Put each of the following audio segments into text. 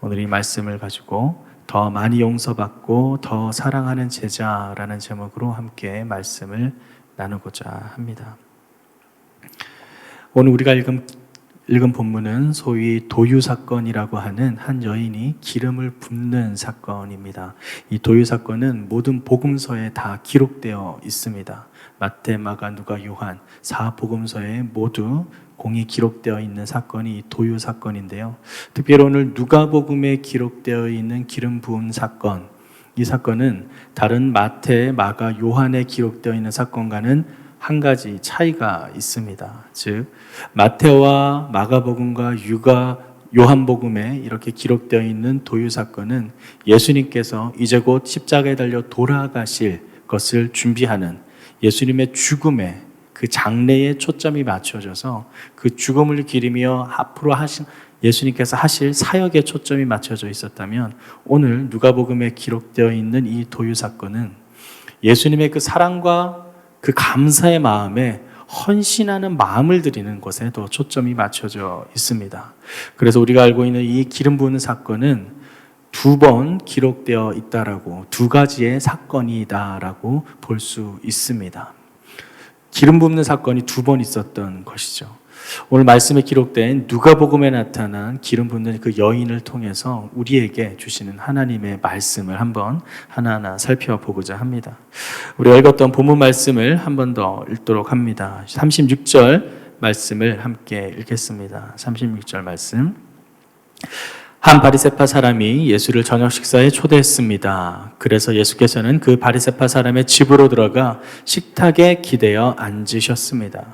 오늘 이 말씀을 가지고 더 많이 용서받고 더 사랑하는 제자라는 제목으로 함께 말씀을 나누고자 합니다. 오늘 우리가 읽은 본문은 소위 도유 사건이라고 하는 한 여인이 기름을 붓는 사건입니다. 이 도유 사건은 모든 복음서에 다 기록되어 있습니다. 마태, 마가, 누가, 요한 4복음서에 모두 공이 기록되어 있는 사건이 도유 사건인데요. 특별히 오늘 누가복음에 기록되어 있는 기름 부은 사건, 이 사건은 다른 마태, 마가, 요한에 기록되어 있는 사건과는 한 가지 차이가 있습니다. 즉 마태와 마가복음과 요한복음에 이렇게 기록되어 있는 도유 사건은 예수님께서 이제 곧 십자가에 달려 돌아가실 것을 준비하는 예수님의 죽음에 그 장래에 초점이 맞춰져서 그 죽음을 기리며 앞으로 예수님께서 하실 사역에 초점이 맞춰져 있었다면, 오늘 누가복음에 기록되어 있는 이 도유 사건은 예수님의 그 사랑과 그 감사의 마음에 헌신하는 마음을 드리는 것에 더 초점이 맞춰져 있습니다. 그래서 우리가 알고 있는 이 기름 부은 사건은 두 번 기록되어 있다라고, 두 가지의 사건이다라고 볼 수 있습니다. 기름 붓는 사건이 두 번 있었던 것이죠. 오늘 말씀에 기록된 누가복음에 나타난 기름 붓는 그 여인을 통해서 우리에게 주시는 하나님의 말씀을 한번 하나하나 살펴보고자 합니다. 우리가 읽었던 본문 말씀을 한 번 더 읽도록 합니다. 36절 말씀을 함께 읽겠습니다. 36절 말씀. 한 바리새파 사람이 예수를 저녁 식사에 초대했습니다. 그래서 예수께서는 그 바리새파 사람의 집으로 들어가 식탁에 기대어 앉으셨습니다.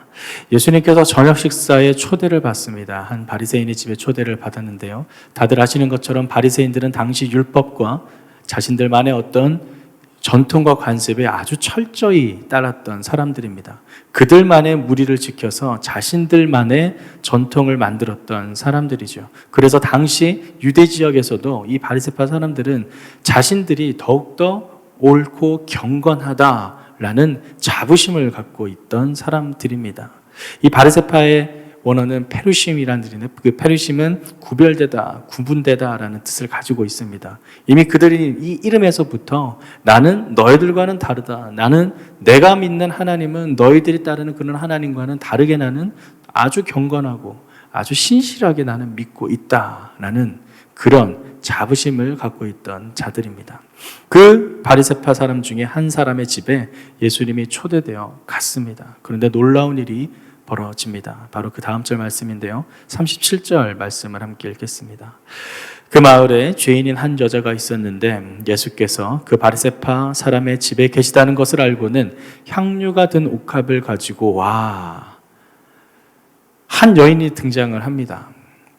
예수님께서 저녁 식사에 초대를 받습니다. 한 바리새인의 집에 초대를 받았는데요. 다들 아시는 것처럼 바리새인들은 당시 율법과 자신들만의 어떤 전통과 관습에 아주 철저히 따랐던 사람들입니다. 그들만의 무리를 지켜서 자신들만의 전통을 만들었던 사람들이죠. 그래서 당시 유대 지역에서도 이 바리새파 사람들은 자신들이 더욱더 옳고 경건하다라는 자부심을 갖고 있던 사람들입니다. 이 바리새파의 원어는 페루심이라는 뜻인데, 그 페루심은 구별되다, 구분되다라는 뜻을 가지고 있습니다. 이미 그들이 이 이름에서부터 나는 너희들과는 다르다, 나는 내가 믿는 하나님은 너희들이 따르는 그런 하나님과는 다르게 나는 아주 경건하고 아주 신실하게 나는 믿고 있다라는 그런 자부심을 갖고 있던 자들입니다. 그 바리새파 사람 중에 한 사람의 집에 예수님이 초대되어 갔습니다. 그런데 놀라운 일이 벌어집니다. 바로 그 다음 절 말씀인데요. 37절 말씀을 함께 읽겠습니다. 그 마을에 죄인인 한 여자가 있었는데 예수께서 그 바리새파 사람의 집에 계시다는 것을 알고는 향유가 든 옥합을 가지고 한 여인이 등장을 합니다.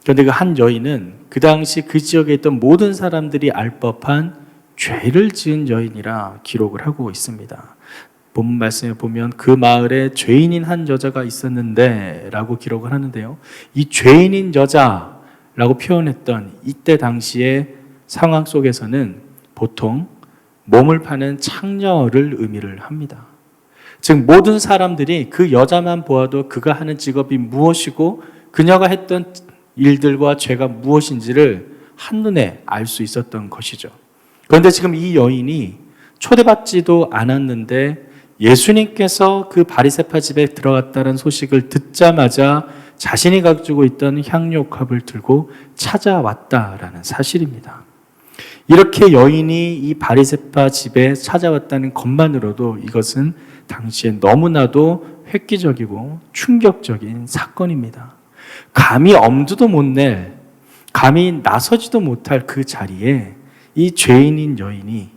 그런데 그 한 여인은 그 당시 그 지역에 있던 모든 사람들이 알 법한 죄를 지은 여인이라 기록을 하고 있습니다. 본문 말씀에 보면 그 마을에 죄인인 한 여자가 있었는데 라고 기록을 하는데요. 이 죄인인 여자라고 표현했던 이때 당시의 상황 속에서는 보통 몸을 파는 창녀를 의미를 합니다. 즉 모든 사람들이 그 여자만 보아도 그가 하는 직업이 무엇이고 그녀가 했던 일들과 죄가 무엇인지를 한눈에 알 수 있었던 것이죠. 그런데 지금 이 여인이 초대받지도 않았는데 예수님께서 그 바리새파 집에 들어갔다는 소식을 듣자마자 자신이 가지고 있던 향유옥합을 들고 찾아왔다라는 사실입니다. 이렇게 여인이 이 바리새파 집에 찾아왔다는 것만으로도 이것은 당시에 너무나도 획기적이고 충격적인 사건입니다. 감히 엄두도 못 낼, 감히 나서지도 못할 그 자리에 이 죄인인 여인이,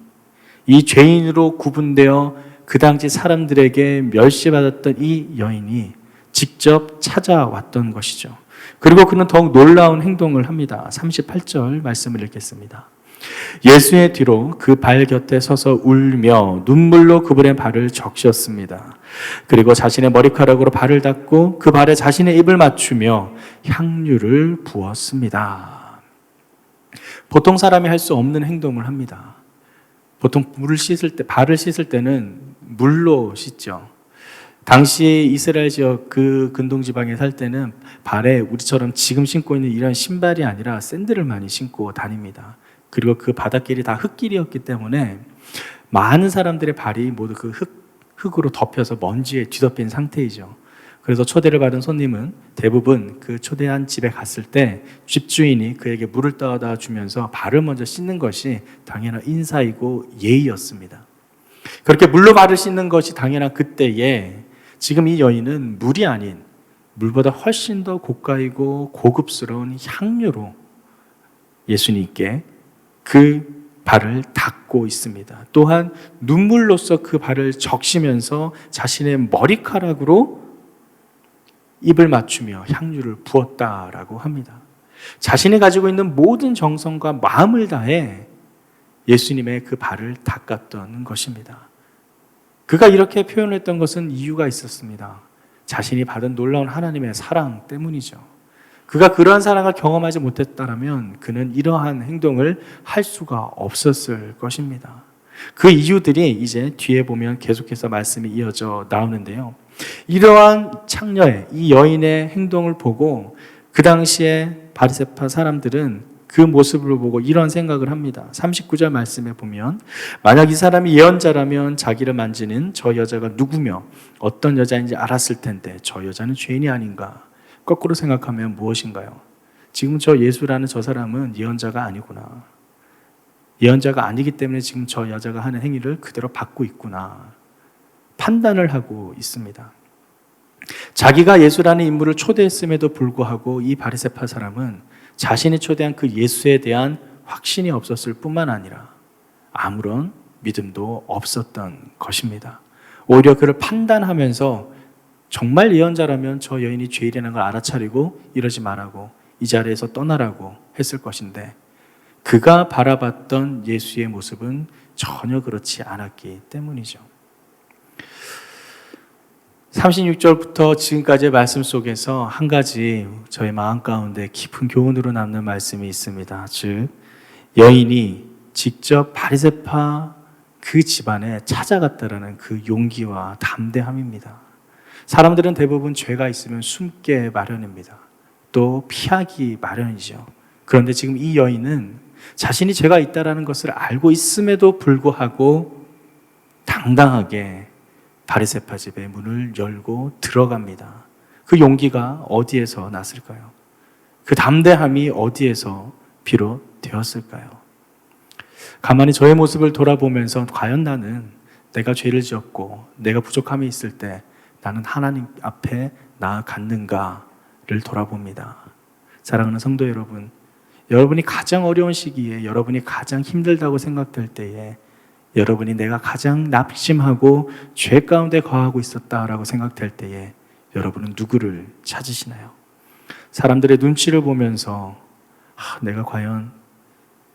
이 죄인으로 구분되어 그 당시 사람들에게 멸시받았던 이 여인이 직접 찾아왔던 것이죠. 그리고 그는 더욱 놀라운 행동을 합니다. 38절 말씀을 읽겠습니다. 예수의 뒤로 그 발 곁에 서서 울며 눈물로 그분의 발을 적셨습니다. 그리고 자신의 머리카락으로 발을 닦고 그 발에 자신의 입을 맞추며 향유를 부었습니다. 보통 사람이 할 수 없는 행동을 합니다. 보통 발을 씻을 때는 물로 씻죠. 당시 이스라엘 지역 그 근동 지방에 살 때는 발에 우리처럼 지금 신고 있는 이런 신발이 아니라 샌들을 많이 신고 다닙니다. 그리고 그 바닷길이 다 흙길이었기 때문에 많은 사람들의 발이 모두 그 흙으로 덮여서 먼지에 뒤덮인 상태이죠. 그래서 초대를 받은 손님은 대부분 그 초대한 집에 갔을 때 집주인이 그에게 물을 떠다 주면서 발을 먼저 씻는 것이 당연한 인사이고 예의였습니다. 그렇게 물로 발을 씻는 것이 당연한 그때에 지금 이 여인은 물이 아닌 물보다 훨씬 더 고가이고 고급스러운 향료로 예수님께 그 발을 닦고 있습니다. 또한 눈물로써 그 발을 적시면서 자신의 머리카락으로 입을 맞추며 향유를 부었다라고 합니다. 자신이 가지고 있는 모든 정성과 마음을 다해 예수님의 그 발을 닦았던 것입니다. 그가 이렇게 표현했던 것은 이유가 있었습니다. 자신이 받은 놀라운 하나님의 사랑 때문이죠. 그가 그러한 사랑을 경험하지 못했다면 그는 이러한 행동을 할 수가 없었을 것입니다. 그 이유들이 이제 뒤에 보면 계속해서 말씀이 이어져 나오는데요. 이러한 창녀의, 이 여인의 행동을 보고 그 당시에 바리새파 사람들은 그 모습을 보고 이런 생각을 합니다. 39절 말씀에 보면 만약 이 사람이 예언자라면 자기를 만지는 저 여자가 누구며 어떤 여자인지 알았을 텐데 저 여자는 죄인이 아닌가. 거꾸로 생각하면 무엇인가요? 지금 저 예수라는 저 사람은 예언자가 아니구나. 예언자가 아니기 때문에 지금 저 여자가 하는 행위를 그대로 받고 있구나. 판단을 하고 있습니다. 자기가 예수라는 인물을 초대했음에도 불구하고 이 바리새파 사람은 자신이 초대한 그 예수에 대한 확신이 없었을 뿐만 아니라 아무런 믿음도 없었던 것입니다. 오히려 그를 판단하면서 정말 예언자라면 저 여인이 죄인이라는 걸 알아차리고 이러지 말라고 이 자리에서 떠나라고 했을 것인데 그가 바라봤던 예수의 모습은 전혀 그렇지 않았기 때문이죠. 36절부터 지금까지의 말씀 속에서 한 가지 저의 마음 가운데 깊은 교훈으로 남는 말씀이 있습니다. 즉 여인이 직접 바리새파 그 집안에 찾아갔다라는 그 용기와 담대함입니다. 사람들은 대부분 죄가 있으면 숨게 마련입니다. 또 피하기 마련이죠. 그런데 지금 이 여인은 자신이 죄가 있다라는 것을 알고 있음에도 불구하고 당당하게 바리새파 집의 문을 열고 들어갑니다. 그 용기가 어디에서 났을까요? 그 담대함이 어디에서 비롯되었을까요? 가만히 저의 모습을 돌아보면서 과연 나는 내가 죄를 지었고 내가 부족함이 있을 때 나는 하나님 앞에 나아갔는가를 돌아봅니다. 사랑하는 성도 여러분, 여러분이 가장 어려운 시기에 여러분이 가장 힘들다고 생각될 때에 여러분이 내가 가장 낙심하고 죄 가운데 거하고 있었다라고 생각될 때에 여러분은 누구를 찾으시나요? 사람들의 눈치를 보면서 내가 과연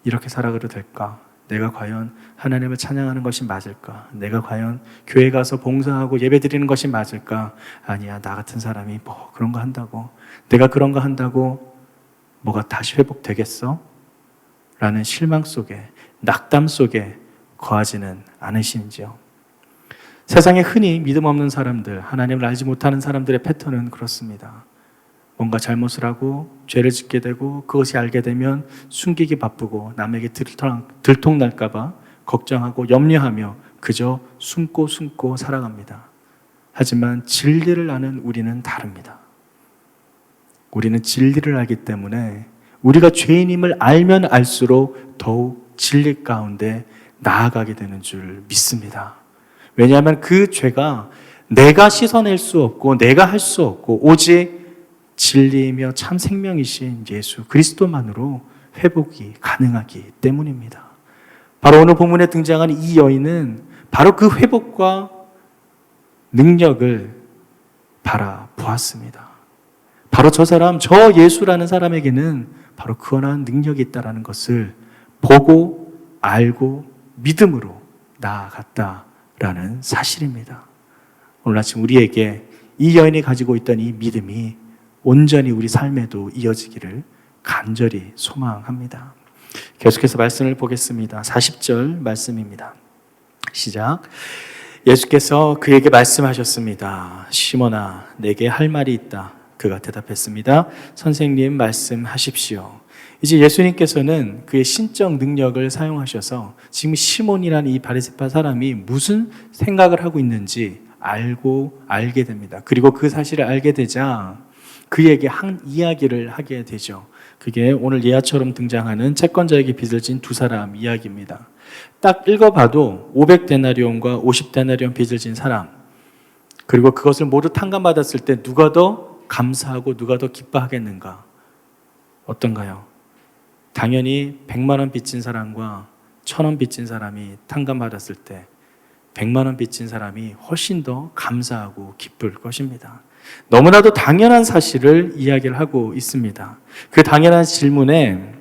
이렇게 살아가도 될까? 내가 과연 하나님을 찬양하는 것이 맞을까? 내가 과연 교회 가서 봉사하고 예배 드리는 것이 맞을까? 아니야, 나 같은 사람이 뭐 그런 거 한다고 내가 그런 거 한다고 뭐가 다시 회복되겠어? 라는 실망 속에 낙담 속에 거하지는 않으시는지요? 세상에 흔히 믿음 없는 사람들, 하나님을 알지 못하는 사람들의 패턴은 그렇습니다. 뭔가 잘못을 하고 죄를 짓게 되고 그것이 알게 되면 숨기기 바쁘고 남에게 들통날까 봐 걱정하고 염려하며 그저 숨고 살아갑니다. 하지만 진리를 아는 우리는 다릅니다. 우리는 진리를 알기 때문에 우리가 죄인임을 알면 알수록 더욱 진리 가운데 나아가게 되는 줄 믿습니다. 왜냐하면 그 죄가 내가 씻어낼 수 없고 내가 할 수 없고 오직 진리이며 참 생명이신 예수 그리스도만으로 회복이 가능하기 때문입니다. 바로 오늘 본문에 등장하는 이 여인은 바로 그 회복과 능력을 바라보았습니다. 바로 저 사람, 저 예수라는 사람에게는 바로 그러한 능력이 있다는 것을 보고 알고 믿음으로 나아갔다라는 사실입니다. 오늘 아침 우리에게 이 여인이 가지고 있던 이 믿음이 온전히 우리 삶에도 이어지기를 간절히 소망합니다. 계속해서 말씀을 보겠습니다. 40절 말씀입니다. 시작. 예수께서 그에게 말씀하셨습니다. 시몬아, 내게 할 말이 있다. 그가 대답했습니다. 선생님, 말씀하십시오. 이제 예수님께서는 그의 신적 능력을 사용하셔서 지금 시몬이라는 이 바리새파 사람이 무슨 생각을 하고 있는지 알게 됩니다. 그리고 그 사실을 알게 되자 그에게 한 이야기를 하게 되죠. 그게 오늘 예화처럼 등장하는 채권자에게 빚을 진 두 사람 이야기입니다. 딱 읽어봐도 500데나리온과 50데나리온 빚을 진 사람, 그리고 그것을 모두 탕감받았을 때 누가 더 감사하고 누가 더 기뻐하겠는가? 어떤가요? 당연히 100만 원 빚진 사람과 1000원 빚진 사람이 탕감받았을 때 100만 원 빚진 사람이 훨씬 더 감사하고 기쁠 것입니다. 너무나도 당연한 사실을 이야기를 하고 있습니다. 그 당연한 질문에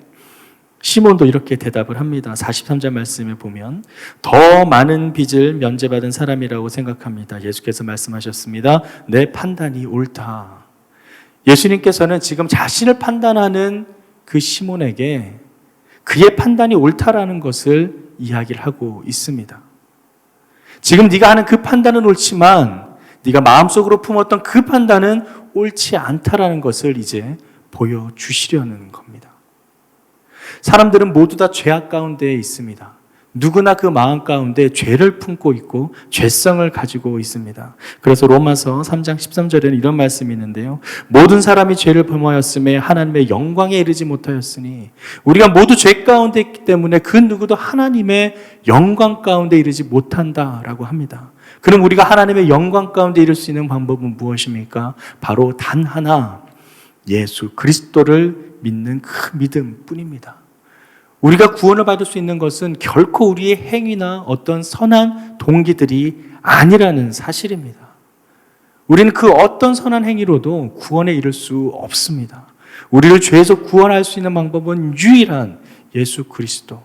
시몬도 이렇게 대답을 합니다. 43절 말씀에 보면 더 많은 빚을 면제받은 사람이라고 생각합니다. 예수께서 말씀하셨습니다. 내 판단이 옳다. 예수님께서는 지금 자신을 판단하는 그 시몬에게 그의 판단이 옳다라는 것을 이야기를 하고 있습니다. 지금 네가 하는 그 판단은 옳지만 네가 마음속으로 품었던 그 판단은 옳지 않다라는 것을 이제 보여주시려는 겁니다. 사람들은 모두 다 죄악 가운데에 있습니다. 누구나 그 마음 가운데 죄를 품고 있고 죄성을 가지고 있습니다. 그래서 로마서 3장 13절에는 이런 말씀이 있는데요. 모든 사람이 죄를 범하였음에 하나님의 영광에 이르지 못하였으니 우리가 모두 죄 가운데 있기 때문에 그 누구도 하나님의 영광 가운데 이르지 못한다라고 합니다. 그럼 우리가 하나님의 영광 가운데 이룰 수 있는 방법은 무엇입니까? 바로 단 하나, 예수 그리스도를 믿는 그 믿음뿐입니다. 우리가 구원을 받을 수 있는 것은 결코 우리의 행위나 어떤 선한 동기들이 아니라는 사실입니다. 우리는 그 어떤 선한 행위로도 구원에 이를 수 없습니다. 우리를 죄에서 구원할 수 있는 방법은 유일한 예수 그리스도,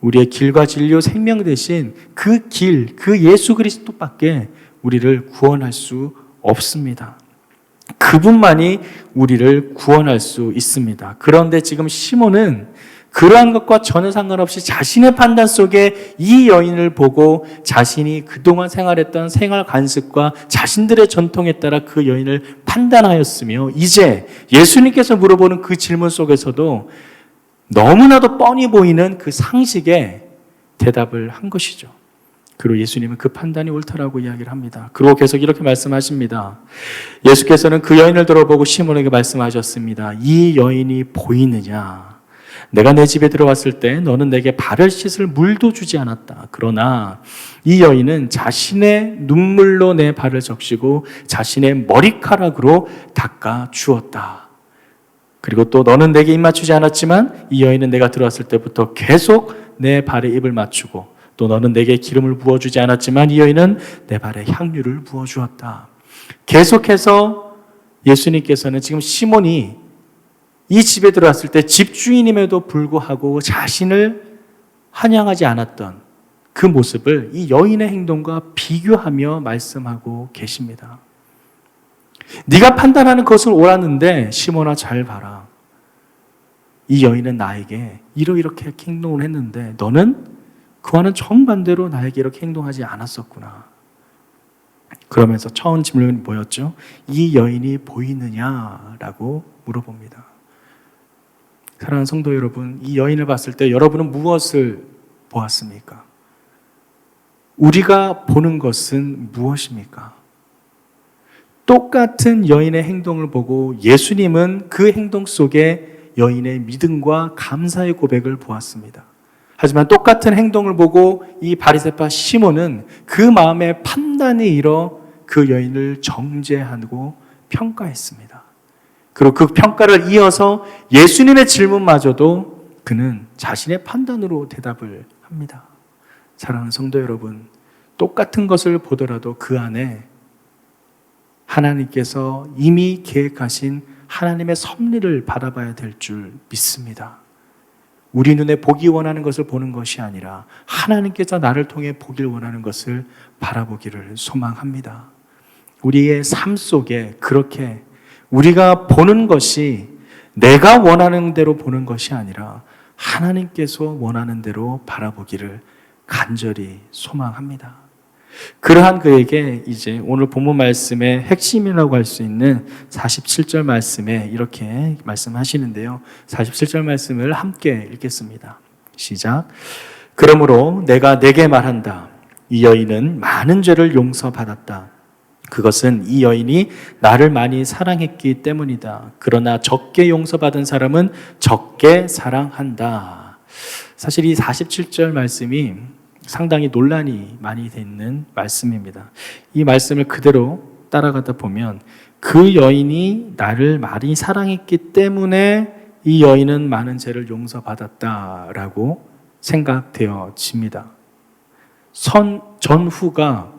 우리의 길과 진리요 생명 대신 그 길, 그 예수 그리스도밖에 우리를 구원할 수 없습니다. 그분만이 우리를 구원할 수 있습니다. 그런데 지금 시몬은 그러한 것과 전혀 상관없이 자신의 판단 속에 이 여인을 보고 자신이 그동안 생활했던 생활 관습과 자신들의 전통에 따라 그 여인을 판단하였으며 이제 예수님께서 물어보는 그 질문 속에서도 너무나도 뻔히 보이는 그 상식에 대답을 한 것이죠. 그리고 예수님은 그 판단이 옳다라고 이야기를 합니다. 그리고 계속 이렇게 말씀하십니다. 예수께서는 그 여인을 들어보고 시몬에게 말씀하셨습니다. 이 여인이 보이느냐? 내가 내 집에 들어왔을 때 너는 내게 발을 씻을 물도 주지 않았다. 그러나 이 여인은 자신의 눈물로 내 발을 적시고 자신의 머리카락으로 닦아 주었다. 그리고 또 너는 내게 입 맞추지 않았지만 이 여인은 내가 들어왔을 때부터 계속 내 발에 입을 맞추고 또 너는 내게 기름을 부어주지 않았지만 이 여인은 내 발에 향유를 부어주었다. 계속해서 예수님께서는 지금 시몬이 이 집에 들어왔을 때 집주인임에도 불구하고 자신을 환영하지 않았던 그 모습을 이 여인의 행동과 비교하며 말씀하고 계십니다. 네가 판단하는 것은 옳았는데 시몬아 잘 봐라. 이 여인은 나에게 이렇게 행동을 했는데 너는 그와는 정반대로 나에게 이렇게 행동하지 않았었구나. 그러면서 처음 질문이 뭐였죠? 이 여인이 보이느냐라고 물어봅니다. 사랑하는 성도 여러분, 이 여인을 봤을 때 여러분은 무엇을 보았습니까? 우리가 보는 것은 무엇입니까? 똑같은 여인의 행동을 보고 예수님은 그 행동 속에 여인의 믿음과 감사의 고백을 보았습니다. 하지만 똑같은 행동을 보고 이 바리새파 시몬은 그 마음의 판단에 이르러 그 여인을 정죄하고 평가했습니다. 그리고 그 평가를 이어서 예수님의 질문마저도 그는 자신의 판단으로 대답을 합니다. 사랑하는 성도 여러분, 똑같은 것을 보더라도 그 안에 하나님께서 이미 계획하신 하나님의 섭리를 바라봐야 될 줄 믿습니다. 우리 눈에 보기 원하는 것을 보는 것이 아니라 하나님께서 나를 통해 보길 원하는 것을 바라보기를 소망합니다. 우리의 삶 속에 그렇게 우리가 보는 것이 내가 원하는 대로 보는 것이 아니라 하나님께서 원하는 대로 바라보기를 간절히 소망합니다. 그러한 그에게 이제 오늘 본문 말씀의 핵심이라고 할 수 있는 47절 말씀에 이렇게 말씀하시는데요. 47절 말씀을 함께 읽겠습니다. 시작. 그러므로 내가 네게 말한다. 이 여인은 많은 죄를 용서받았다. 그것은 이 여인이 나를 많이 사랑했기 때문이다. 그러나 적게 용서받은 사람은 적게 사랑한다. 사실 이 47절 말씀이 상당히 논란이 많이 되는 말씀입니다. 이 말씀을 그대로 따라가다 보면 그 여인이 나를 많이 사랑했기 때문에 이 여인은 많은 죄를 용서받았다라고 생각되어집니다. 전후가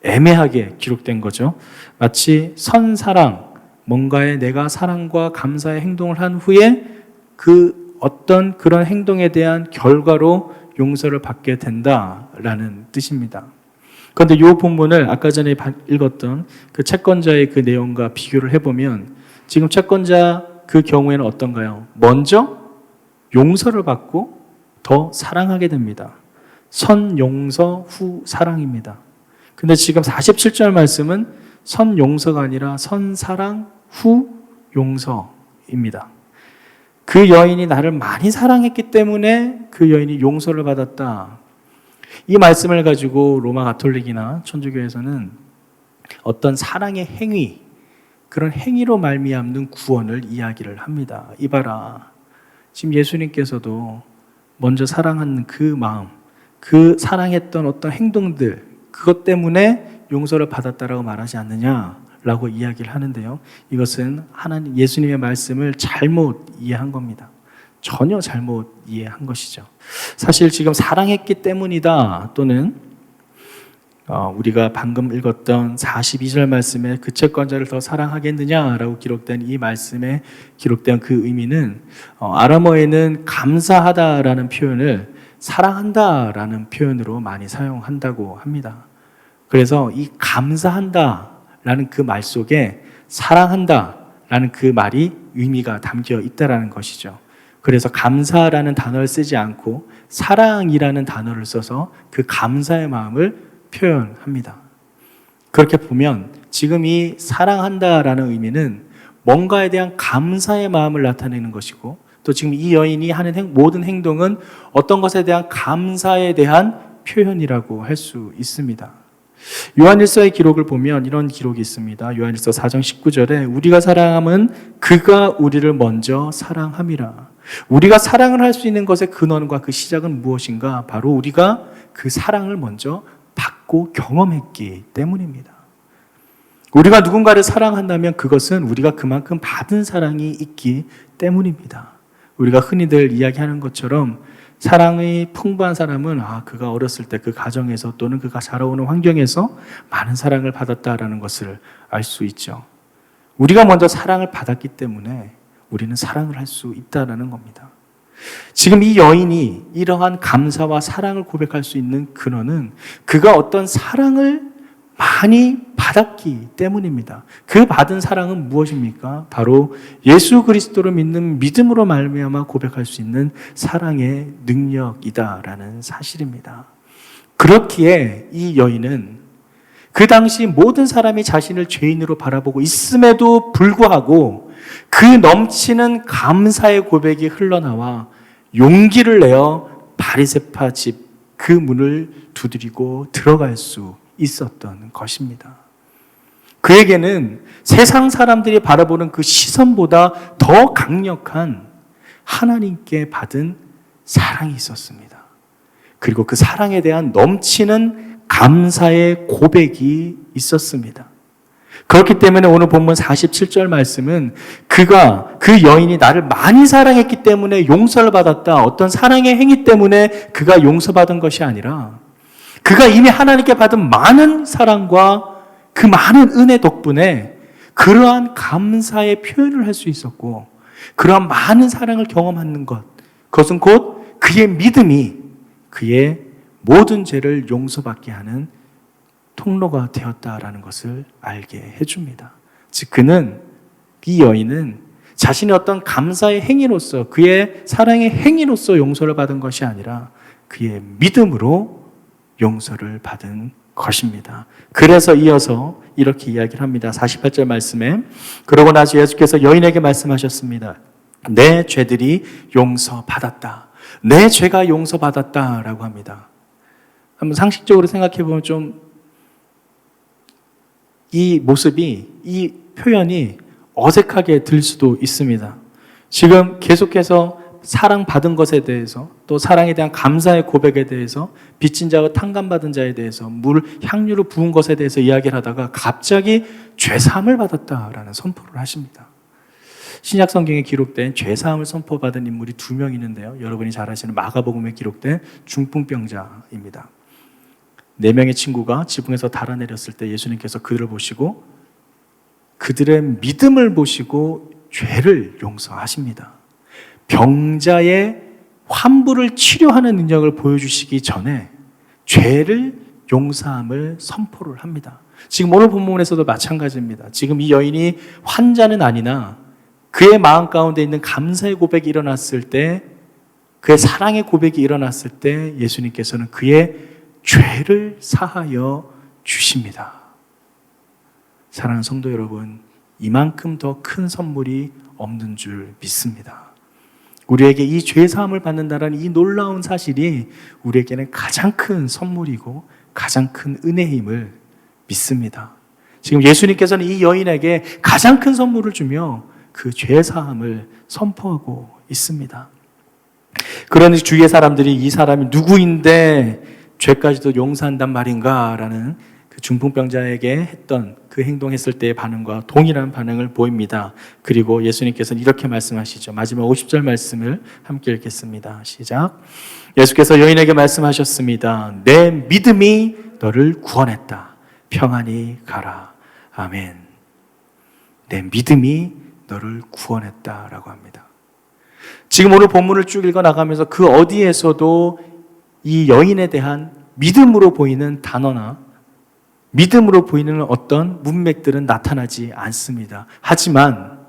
애매하게 기록된 거죠. 마치 선사랑, 뭔가에 내가 사랑과 감사의 행동을 한 후에 그 어떤 그런 행동에 대한 결과로 용서를 받게 된다라는 뜻입니다. 그런데 이 본문을 아까 전에 읽었던 그 채권자의 그 내용과 비교를 해보면 지금 채권자 그 경우에는 어떤가요? 먼저 용서를 받고 더 사랑하게 됩니다. 선용서 후 사랑입니다. 근데 지금 47절 말씀은 선용서가 아니라 선사랑 후 용서입니다. 그 여인이 나를 많이 사랑했기 때문에 그 여인이 용서를 받았다. 이 말씀을 가지고 로마 가톨릭이나 천주교에서는 어떤 사랑의 행위, 그런 행위로 말미암는 구원을 이야기를 합니다. 이봐라, 지금 예수님께서도 먼저 사랑하는 그 마음, 그 사랑했던 어떤 행동들, 그것 때문에 용서를 받았다라고 말하지 않느냐라고 이야기를 하는데요. 이것은 하나님 예수님의 말씀을 잘못 이해한 겁니다. 전혀 잘못 이해한 것이죠. 사실 지금 사랑했기 때문이다 또는 우리가 방금 읽었던 42절 말씀에 그 채권자를 더 사랑하겠느냐라고 기록된 이 말씀에 기록된 그 의미는 아람어에는 감사하다라는 표현을 사랑한다라는 표현으로 많이 사용한다고 합니다. 그래서 이 감사한다라는 그 말 속에 사랑한다라는 그 말이 의미가 담겨 있다라는 것이죠. 그래서 감사라는 단어를 쓰지 않고 사랑이라는 단어를 써서 그 감사의 마음을 표현합니다. 그렇게 보면 지금 이 사랑한다라는 의미는 뭔가에 대한 감사의 마음을 나타내는 것이고 또 지금 이 여인이 하는 모든 행동은 어떤 것에 대한 감사에 대한 표현이라고 할 수 있습니다. 요한일서의 기록을 보면 이런 기록이 있습니다. 요한일서 4장 19절에 우리가 사랑함은 그가 우리를 먼저 사랑함이라. 우리가 사랑을 할 수 있는 것의 근원과 그 시작은 무엇인가? 바로 우리가 그 사랑을 먼저 받고 경험했기 때문입니다. 우리가 누군가를 사랑한다면 그것은 우리가 그만큼 받은 사랑이 있기 때문입니다. 우리가 흔히들 이야기하는 것처럼 사랑이 풍부한 사람은 그가 어렸을 때 그 가정에서 또는 그가 자라오는 환경에서 많은 사랑을 받았다라는 것을 알 수 있죠. 우리가 먼저 사랑을 받았기 때문에 우리는 사랑을 할 수 있다라는 겁니다. 지금 이 여인이 이러한 감사와 사랑을 고백할 수 있는 근원은 그가 어떤 사랑을 많이 받았기 때문입니다. 그 받은 사랑은 무엇입니까? 바로 예수 그리스도를 믿는 믿음으로 말미암아 고백할 수 있는 사랑의 능력이다라는 사실입니다. 그렇기에 이 여인은 그 당시 모든 사람이 자신을 죄인으로 바라보고 있음에도 불구하고 그 넘치는 감사의 고백이 흘러나와 용기를 내어 바리새파 집 그 문을 두드리고 들어갈 수 있었던 것입니다. 그에게는 세상 사람들이 바라보는 그 시선보다 더 강력한 하나님께 받은 사랑이 있었습니다. 그리고 그 사랑에 대한 넘치는 감사의 고백이 있었습니다. 그렇기 때문에 오늘 본문 47절 말씀은 그 여인이 나를 많이 사랑했기 때문에 용서를 받았다. 어떤 사랑의 행위 때문에 그가 용서받은 것이 아니라 그가 이미 하나님께 받은 많은 사랑과 그 많은 은혜 덕분에 그러한 감사의 표현을 할 수 있었고 그러한 많은 사랑을 경험하는 것, 그것은 곧 그의 믿음이 그의 모든 죄를 용서받게 하는 통로가 되었다라는 것을 알게 해줍니다. 즉 이 여인은 자신의 어떤 감사의 행위로서 그의 사랑의 행위로서 용서를 받은 것이 아니라 그의 믿음으로 용서를 받은 것입니다. 그래서 이어서 이렇게 이야기를 합니다. 48절 말씀에 그러고 나서 예수께서 여인에게 말씀하셨습니다. 내 죄들이 용서받았다. 내 죄가 용서받았다라고 합니다. 한번 상식적으로 생각해 보면 좀 이 모습이, 이 표현이 어색하게 들 수도 있습니다. 지금 계속해서 사랑받은 것에 대해서, 또 사랑에 대한 감사의 고백에 대해서, 빚진 자와 탕감받은 자에 대해서, 향유를 부은 것에 대해서 이야기를 하다가 갑자기 죄사함을 받았다라는 선포를 하십니다. 신약 성경에 기록된 죄사함을 선포받은 인물이 2명 있는데요. 여러분이 잘 아시는 마가복음에 기록된 중풍병자입니다. 4명의 친구가 지붕에서 달아내렸을 때 예수님께서 그들을 보시고 그들의 믿음을 보시고 죄를 용서하십니다. 병자의 환부를 치료하는 능력을 보여주시기 전에 죄를 용서함을 선포를 합니다. 지금 오늘 본문에서도 마찬가지입니다. 지금 이 여인이 환자는 아니나 그의 마음 가운데 있는 감사의 고백이 일어났을 때, 그의 사랑의 고백이 일어났을 때 예수님께서는 그의 죄를 사하여 주십니다. 사랑하는 성도 여러분, 이만큼 더 큰 선물이 없는 줄 믿습니다. 우리에게 이 죄사함을 받는다는 이 놀라운 사실이 우리에게는 가장 큰 선물이고 가장 큰 은혜임을 믿습니다. 지금 예수님께서는 이 여인에게 가장 큰 선물을 주며 그 죄사함을 선포하고 있습니다. 그러니 주위의 사람들이 이 사람이 누구인데 죄까지도 용서한단 말인가? 라는 그 중풍병자에게 했던 그 행동했을 때의 반응과 동일한 반응을 보입니다. 그리고 예수님께서는 이렇게 말씀하시죠. 마지막 50절 말씀을 함께 읽겠습니다. 시작. 예수께서 여인에게 말씀하셨습니다. 내 믿음이 너를 구원했다. 평안히 가라. 아멘. 내 믿음이 너를 구원했다라고 합니다. 지금 오늘 본문을 쭉 읽어나가면서 그 어디에서도 이 여인에 대한 믿음으로 보이는 단어나 믿음으로 보이는 어떤 문맥들은 나타나지 않습니다. 하지만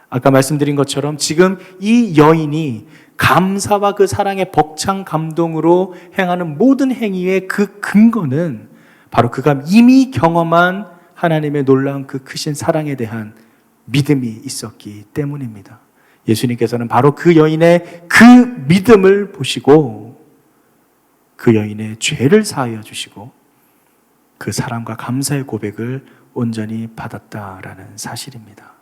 아까 말씀드린 것처럼 지금 이 여인이 감사와 그 사랑의 벅찬 감동으로 행하는 모든 행위의 그 근거는 바로 그가 이미 경험한 하나님의 놀라운 그 크신 사랑에 대한 믿음이 있었기 때문입니다. 예수님께서는 바로 그 여인의 그 믿음을 보시고 그 여인의 죄를 사하여 주시고 그 사랑과 감사의 고백을 온전히 받았다라는 사실입니다.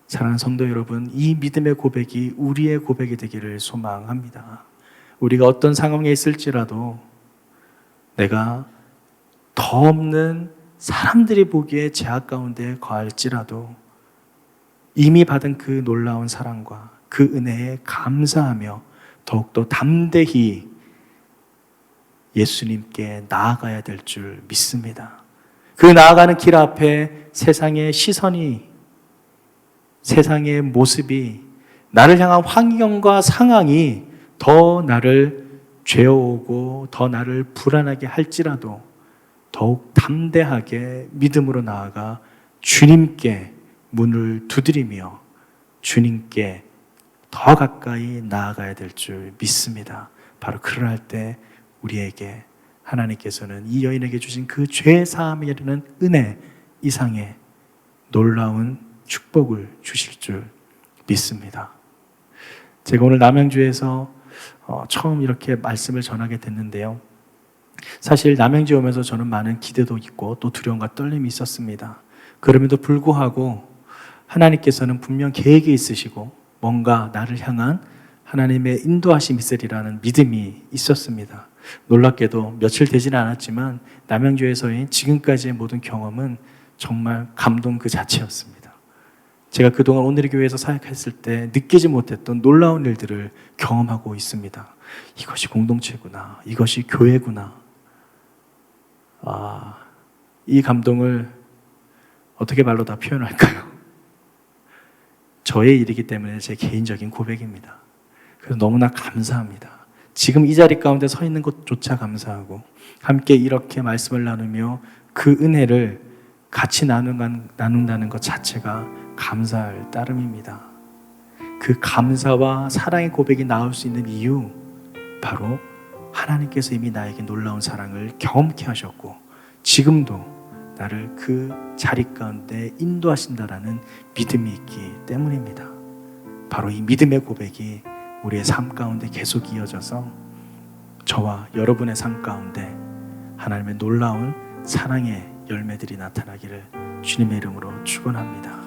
사랑하는 성도 여러분, 이 믿음의 고백이 우리의 고백이 되기를 소망합니다. 우리가 어떤 상황에 있을지라도 내가 더 없는 사람들이 보기에 제약 가운데 거할지라도 이미 받은 그 놀라운 사랑과 그 은혜에 감사하며 더욱더 담대히 예수님께 나아가야 될 줄 믿습니다. 그 나아가는 길 앞에 세상의 시선이, 세상의 모습이, 나를 향한 환경과 상황이 더 나를 죄어오고 더 나를 불안하게 할지라도 더욱 담대하게 믿음으로 나아가 주님께 문을 두드리며 주님께 더 가까이 나아가야 될 줄 믿습니다. 바로 그럴 때 우리에게 하나님께서는 이 여인에게 주신 그 죄 사함에 이르는 은혜 이상의 놀라운 축복을 주실 줄 믿습니다. 제가 오늘 남양주에서 처음 이렇게 말씀을 전하게 됐는데요. 사실 남양주에 오면서 저는 많은 기대도 있고 또 두려움과 떨림이 있었습니다. 그럼에도 불구하고 하나님께서는 분명 계획이 있으시고 뭔가 나를 향한 하나님의 인도하심이 있으리라는 믿음이 있었습니다. 놀랍게도 며칠 되지는 않았지만 남양주에서의 지금까지의 모든 경험은 정말 감동 그 자체였습니다. 제가 그동안 오늘의 교회에서 사역했을 때 느끼지 못했던 놀라운 일들을 경험하고 있습니다. 이것이 공동체구나. 이것이 교회구나. 이 감동을 어떻게 말로 다 표현할까요? 저의 일이기 때문에 제 개인적인 고백입니다. 그래서 너무나 감사합니다. 지금 이 자리 가운데 서 있는 것조차 감사하고 함께 이렇게 말씀을 나누며 그 은혜를 같이 나눈다는 것 자체가 감사할 따름입니다. 그 감사와 사랑의 고백이 나올 수 있는 이유, 바로 하나님께서 이미 나에게 놀라운 사랑을 경험케 하셨고 지금도 나를 그 자리 가운데 인도하신다라는 믿음이 있기 때문입니다. 바로 이 믿음의 고백이 우리의 삶 가운데 계속 이어져서 저와 여러분의 삶 가운데 하나님의 놀라운 사랑의 열매들이 나타나기를 주님의 이름으로 축원합니다.